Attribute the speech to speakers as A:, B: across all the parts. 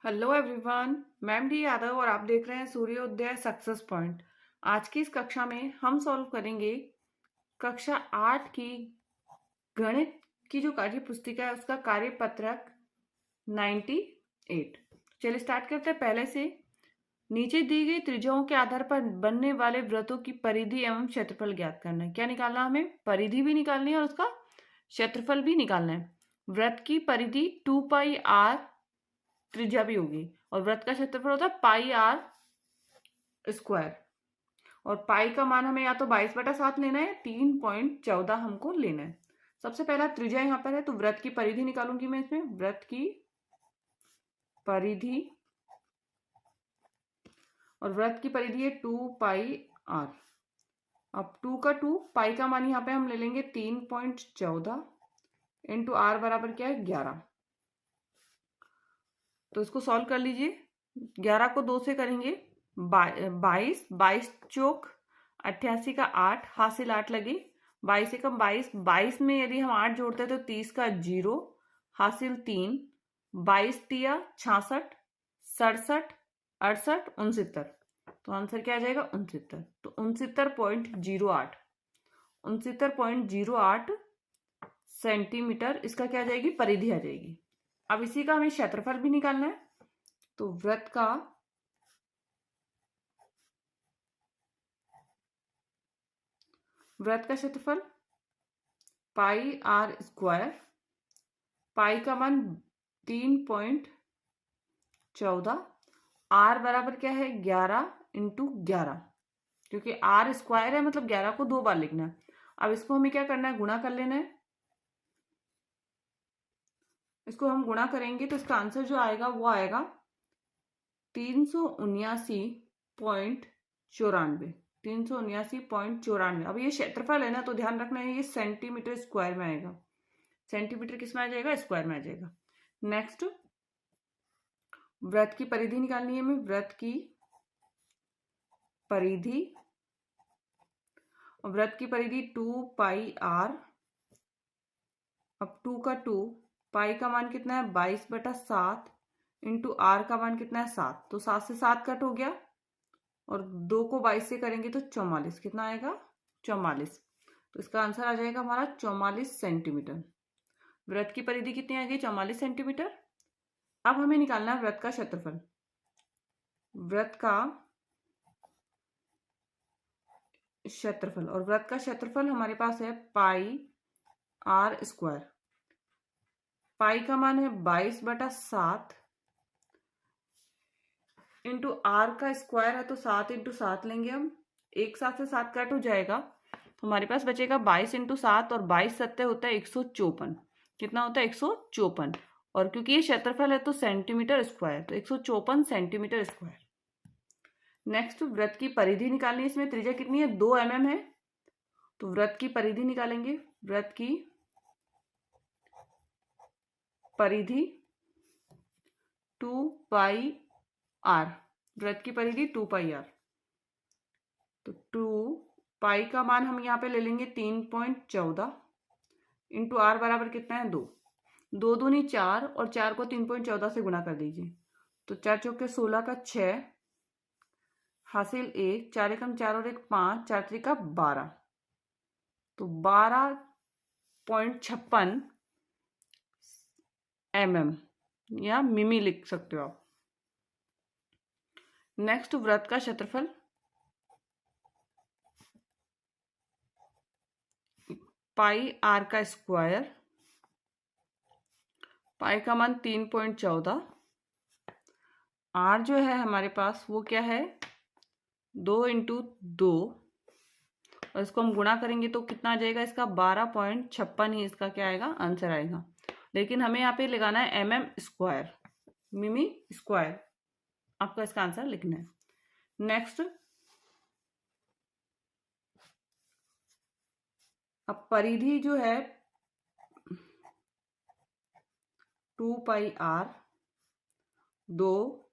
A: Hello everyone, मैं M D Yadav और आप देख रहे हैं सूर्योदय सक्सेस पॉइंट। आज की इस कक्षा में हम सॉल्व करेंगे कक्षा 8 की गणित की जो कार्य पुस्तिका है उसका कार्यपत्रक 98। चलिए स्टार्ट करते हैं पहले से। नीचे दी गई त्रिज्याओं के आधार पर बनने वाले वृत्तों की परिधि एवं क्षेत्रफल ज्ञात करना है। क्या निकालना है? हमें परिधि भी निकालनी है और उसका क्षेत्रफल भी निकालना है। वृत्त की परिधि 2πr त्रिज्या भी होगी और वृत्त का क्षेत्रफल होता है πr स्क्वायर। और पाई का मान हमें या तो 22/7 लेना है, 3.14 हमको लेना है। सबसे पहला त्रिज्या यहाँ पर है तो वृत्त की परिधि निकालूंगी मैं इसमें। वृत्त की परिधि, और वृत्त की परिधि है 2πr। अब 2 का 2, पाई का मान यहाँ पे हम ले लेंगे 3.14 इंटू आर बराबर क्या है 11। तो इसको सॉल्व कर लीजिए। 11 को 2 से करेंगे 22 चौक 88 का 8 हासिल 8 लगे। 22 से कम 22, 22 में यदि हम 8 जोड़ते हैं तो 30 का 0 हासिल 3, 22 तिया 66, 67, 68, 69। तो आंसर क्या आ जाएगा? 69। तो 69.08, 69.08 सेंटीमीटर इसका क्या आ जाएगी? परिधि आ जाएगी। अब इसी का हमें क्षेत्रफल भी निकालना है। तो वृत्त का क्षेत्रफल πr स्क्वायर, पाई का मान 3.14, आर बराबर क्या है 11 इंटू 11, क्योंकि आर स्क्वायर है मतलब 11 को 2 बार लिखना है। अब इसको हमें क्या करना है? गुणा कर लेना है। इसको हम गुणा करेंगे तो इसका आंसर जो आएगा वो आएगा 379.94, 379.94। अब ये क्षेत्रफल है ना, तो ध्यान रखना है ये सेंटीमीटर स्क्वायर में आएगा। सेंटीमीटर किस में आ जाएगा? स्क्वायर में आ जाएगा। नेक्स्ट, वृत्त की परिधि निकालनी है हमें। वृत्त की परिधि, वृत्त की परिधि 2πr। अब 2 का 2, पाई का मान कितना है 22/7 इंटू आर का मान कितना है 7। तो 7 से 7 कट हो गया और 2 को 22 से करेंगे तो 44। कितना आएगा? 44। तो इसका आंसर आ जाएगा हमारा 44 सेंटीमीटर। वृत्त की परिधि कितनी आ गई? 44 सेंटीमीटर। अब हमें निकालना है वृत्त का क्षेत्रफल। वृत्त का क्षेत्रफल, और वृत्त का क्षेत्रफल हमारे पास है πr स्क्वायर। पाई का मान है 22/7 इंटू आर का स्क्वायर है तो 7 इंटू 7 लेंगे हम। एक 7 से 7 कट हो जाएगा तो हमारे पास बचेगा 22 इंटू 7, और 22 सत्ते होता है 154। कितना होता है? 154। और क्योंकि ये क्षेत्रफल है तो सेंटीमीटर स्क्वायर, तो 154 सेंटीमीटर स्क्वायर। नेक्स्ट, वृत्त की परिधि निकालनी है। इसमें त्रिज्या कितनी है? 2 mm है। तो वृत्त की परिधि निकालेंगे। वृत्त की परिधि 2πr, वृत्त की परिधि 2πr। तो 2 पाई का मान हम यहाँ पे ले लेंगे 3.14 इंटू आर बराबर कितना है 2। 2 दूनी 4 और 4 को 3.14 से गुणा कर दीजिए। तो 4 चौके 16 का 6 हासिल 1, 4 एकम 4 और 1 5, 4 त्रिका 12। तो 12.56 mm या मिमी लिख सकते हो आप। नेक्स्ट, वृत्त का क्षेत्रफल πr का स्क्वायर, पाई का मान 3.14, आर जो है हमारे पास वो क्या है 2 इंटू 2, और इसको हम गुणा करेंगे तो कितना आ जाएगा? इसका 12.56 ही इसका क्या आएगा? आंसर आएगा। लेकिन हमें यहाँ पे लगाना है mm स्क्वायर, मिमी स्क्वायर। आपको इसका आंसर लिखना है। नेक्स्ट, अब परिधि जो है 2πr, 2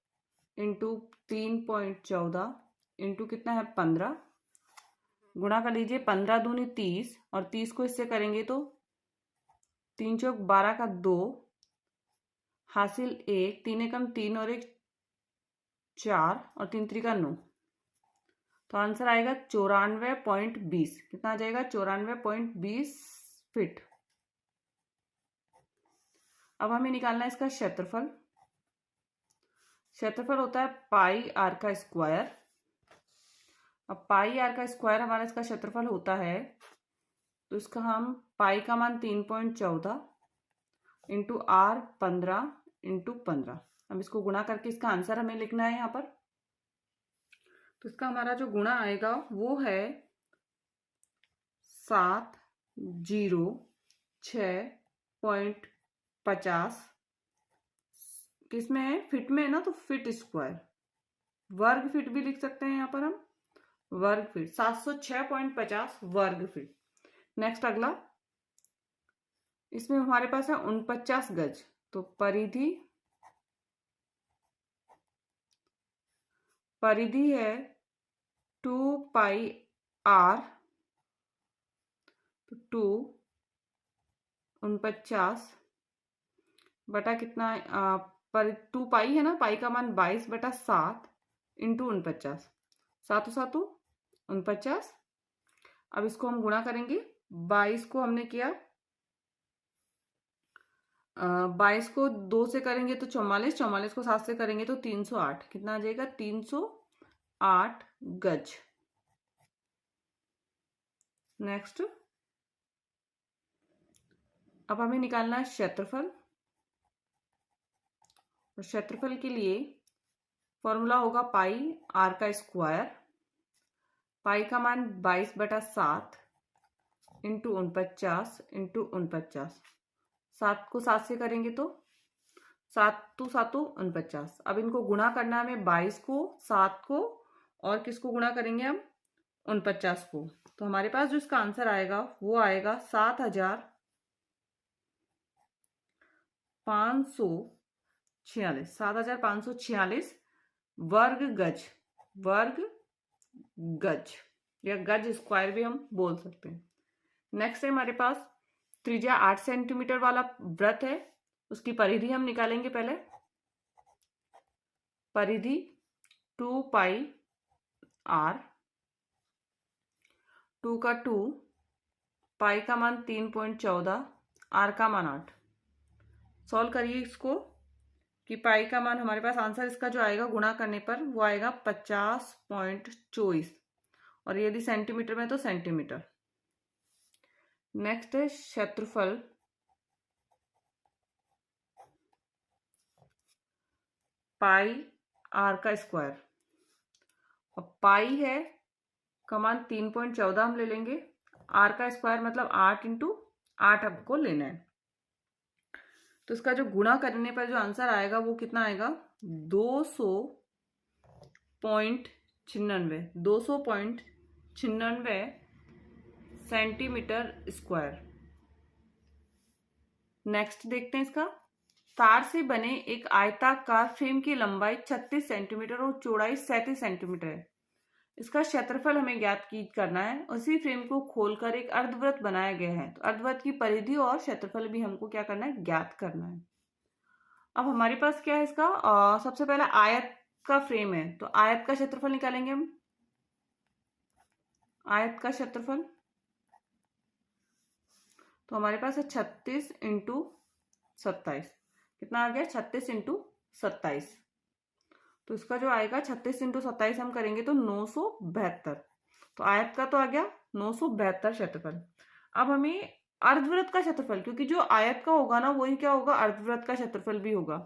A: इंटू 3.14 इंटू कितना है 15, गुणा कर लीजिए। 15 दूनी 30 और 30 को इससे करेंगे तो 3 चौक 12 का 2 हासिल 1, 3 एकम 3 और 1 4 और 3 त्रिका 9। तो आंसर आएगा 94.20। कितना आ जाएगा? 94.20 फीट। अब हमें निकालना है इसका क्षेत्रफल। क्षेत्रफल होता है पाई आर का स्क्वायर। अब पाई आर का स्क्वायर हमारा इसका क्षेत्रफल होता है, तो इसका हम पाई का मान 3.14 इंटू आर 15 इंटू 15। अब इसको गुणा करके इसका आंसर हमें लिखना है यहाँ पर। तो इसका हमारा जो गुणा आएगा वो है 706.50। किसमें है? फिट में है ना, तो फिट स्क्वायर। वर्ग फीट भी लिख सकते हैं यहाँ पर हम, वर्ग फीट। 706.50 वर्ग फीट। नेक्स्ट अगला, इसमें हमारे पास है 49 गज। तो परिधि है 2 पाई आर, तो 2 49 बटा कितना पर 2 पाई है ना, पाई का मान 22/7 इंटू 49। 7 7 49। अब इसको हम गुणा करेंगे। 22 को हमने किया 22 को 2 से करेंगे तो 44, 44 को 7 से करेंगे तो 308। कितना आ जाएगा? 308 गज। नेक्स्ट, अब हमें निकालना है क्षेत्रफल। और क्षेत्रफल के लिए फॉर्मूला होगा पाई आर का स्क्वायर। पाई का मान 22/7 इंटू 49 इंटू 49। 7 को 7 से करेंगे तो 7 2 7 49। अब इनको गुणा करना है हमें, 22 को, 7 को और किसको गुणा करेंगे हम? 49 को। तो हमारे पास जो इसका आंसर आएगा वो आएगा 7,546 वर्ग गज। वर्ग गज या गज स्क्वायर भी हम बोल सकते हैं। नेक्स्ट है हमारे पास त्रिज्या 8 सेंटीमीटर वाला वृत्त है। उसकी परिधि हम निकालेंगे पहले। परिधि 2 पाई आर, 2 का 2, पाई का मान 3.14, आर का मान 8। सॉल्व करिए इसको कि पाई का मान हमारे पास आंसर इसका जो आएगा गुणा करने पर वो आएगा 50.24, और यदि सेंटीमीटर में तो सेंटीमीटर। नेक्स्ट है क्षेत्रफल। पाई आर का स्क्वायर। अब पाई है का मान 3.14 हम ले लेंगे। आर का स्क्वायर मतलब 8 इंटू 8 आपको लेना है। तो इसका जो गुणा करने पर जो आंसर आएगा वो कितना आएगा? 200.96 सेंटीमीटर स्क्वायर। नेक्स्ट देखते हैं इसका। तार से बने एक आयताकार फ्रेम की लंबाई 36 सेंटीमीटर और चौड़ाई 37 सेंटीमीटर है। इसका क्षेत्रफल हमें ज्ञात करना है। उसी फ्रेम को खोलकर एक अर्धवृत्त बनाया गया है। तो अर्धवृत्त की परिधि और क्षेत्रफल भी हमको क्या करना है? ज्ञात करना है। अब हमारे पास क्या है इसका? सबसे पहले आयत का फ्रेम है, तो आयत का क्षेत्रफल निकालेंगे हम। आयत का क्षेत्रफल तो हमारे पास है 36 इंटू 27। कितना आ गया? 36 इंटू 27। तो इसका जो आएगा 36 इंटू 27 हम करेंगे तो 972। तो आयत का तो आ गया 972 क्षेत्रफल। अब हमें अर्धवृत्त का क्षेत्रफल, क्योंकि जो आयत का होगा ना वही क्या होगा? अर्धवृत्त का क्षेत्रफल भी होगा।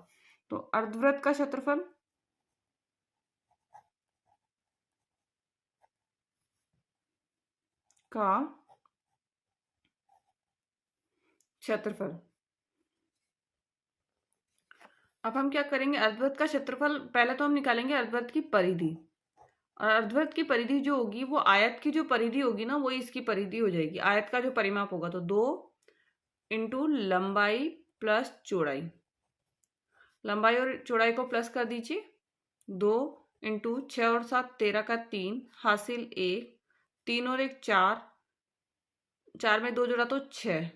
A: तो अर्धवृत्त का क्षेत्रफल का क्षेत्रफल। अब हम क्या करेंगे? अर्धवृत्त का क्षेत्रफल पहले तो हम निकालेंगे अर्धवृत्त की परिधि। और अर्धवृत्त की परिधि जो होगी वो आयत की जो परिधि होगी ना वही इसकी परिधि हो जाएगी। आयत का जो परिमाप होगा तो 2 इंटू लंबाई प्लस चौड़ाई। लंबाई और चौड़ाई को प्लस कर दीजिए। 2 इंटू 6 और 7 13 का 3 हासिल 1, 3 और 1 4, 4 में 2 जोड़ा तो 6।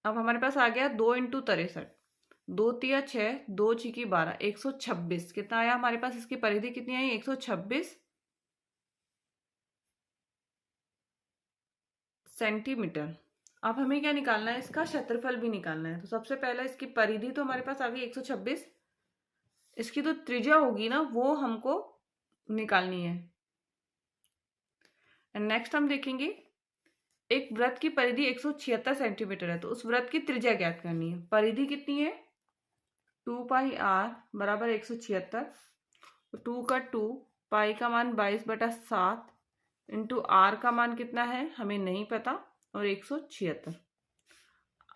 A: अब हमारे पास आ गया 2 इंटू 63, 2 तिया 6, 2 छिकी 12, 126। कितना आया हमारे पास? इसकी परिधि कितनी आई? 126 सेंटीमीटर। अब हमें क्या निकालना है? इसका क्षेत्रफल भी निकालना है। तो सबसे पहले इसकी परिधि तो हमारे पास आ गई 126, इसकी तो त्रिज्या होगी ना, वो हमको निकालनी है। एंड नेक्स्ट हम देखेंगे, एक वृत्त की परिधि 176 सेंटीमीटर है, तो उस वृत्त की त्रिज्या ज्ञात करनी है। परिधि कितनी है? 2πr बराबर 176, 2 का 2, पाई का मान 22/7 इंटू आर का मान कितना है हमें नहीं पता, और 176।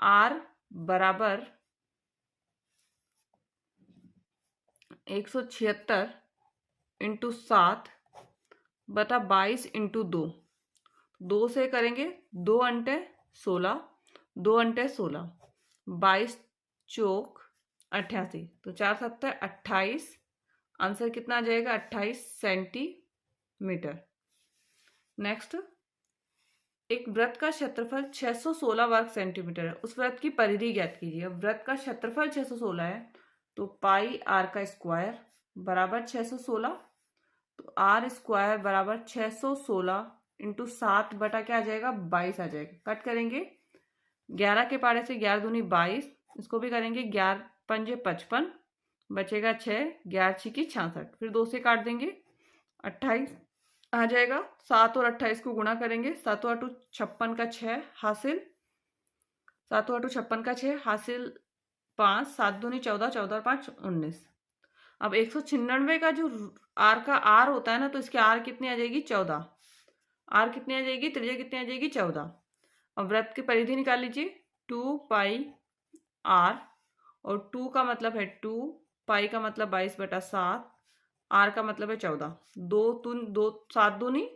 A: आर बराबर 176 इंटू 7/22 इंटू 2, 2 से करेंगे, 2 अंटे 16, 2 अंटे 16, 22 चौक 88, तो 4 7 28। आंसर कितना आ जाएगा? 28 सेंटीमीटर। नेक्स्ट, एक वृत्त का क्षेत्रफल 616 वर्ग सेंटीमीटर है, उस वृत्त की परिधि ज्ञात कीजिए। अब वृत्त का क्षेत्रफल 616 है, तो पाई आर का स्क्वायर बराबर 616, तो आर स्क्वायर बराबर 616 इंटू 7 बटा क्या आ जाएगा? 22 आ जाएगा। कट करेंगे, 11 के पारे से 11 दूनी 22, इसको भी करेंगे, 11 पंजे 55, बचेगा 6, 11 छिकी 66, फिर 2 से काट देंगे, 28 आ जाएगा। 7 और 28 को गुणा करेंगे, 7 8 56 का 6 हासिल, 7 8 56 का 6 हासिल 5, 7 दूनी 14, 14 और 5 19। अब 196 का जो आर का आर होता है ना, तो इसके आर कितनी आ जाएगी? 14। आर कितनी आ जाएगी? त्रिज्या कितनी आ जाएगी? 14। अब वृत्त की परिधि निकाल लीजिए, 2 पाई आर, और 2 का मतलब है 2, पाई का मतलब 22/7, आर का मतलब है 14, 2 7 दूनी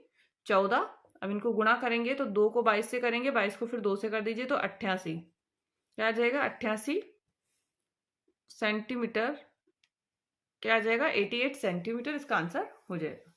A: 14। अब इनको गुणा करेंगे तो 2 को 22 से करेंगे, 22 को फिर 2 से कर दीजिए, तो 88। क्या आ जाएगा? 88 सेंटीमीटर। क्या आ जाएगा? 88 सेंटीमीटर इसका आंसर हो जाएगा।